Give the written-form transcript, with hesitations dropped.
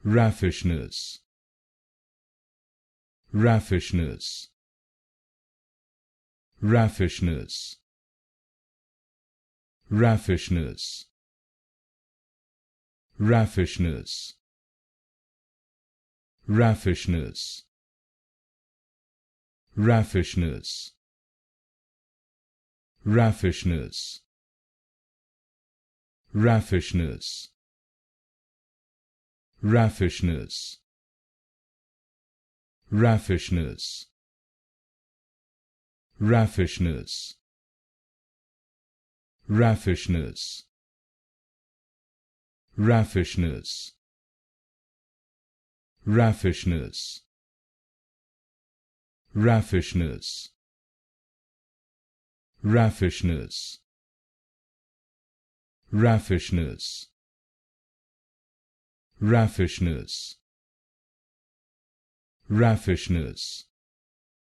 Raffishness, raffishness, raffishness, raffishness, raffishness, raffishness, raffishness, raffishness, raffishness, raffishness, raffishness, raffishness, raffishness, raffishness, raffishness, raffishness, raffishness, raffishness, raffishness, raffishness,